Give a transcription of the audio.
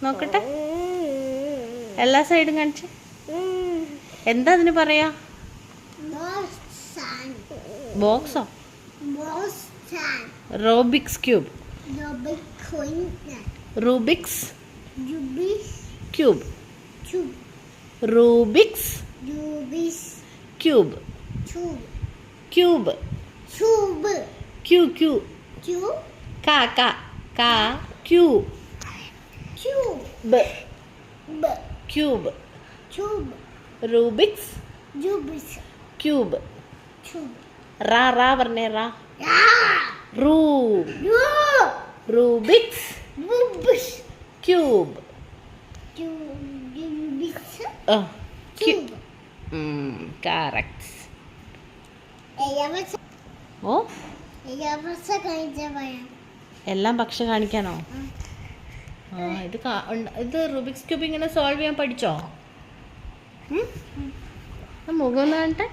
നോക്കട്ടെ എല്ലാ സൈഡും കാണിച്ച് എന്താ അതിന് പറയാ ബോക്സോ Rubik's cube Rubik's cube Rubik's cube cube ക്യൂ ക്യൂ കാ കാ കാ ക്യൂ ക്യൂബ് റൂബിക്സ് ക്യൂബ് റാ റാ പറഞ്ഞേ റാ റൂബിക്സ് ക്യൂബ് കറക്റ്റ് ഓ എല്ലാം പക്ഷെ കാണിക്കാനോ ഇത് റൂബിക്സ് ക്യൂബ് ഇങ്ങനെ സോൾവ് ചെയ്യാൻ പഠിച്ചോ മുഖം ഒന്ന് കാണട്ടെ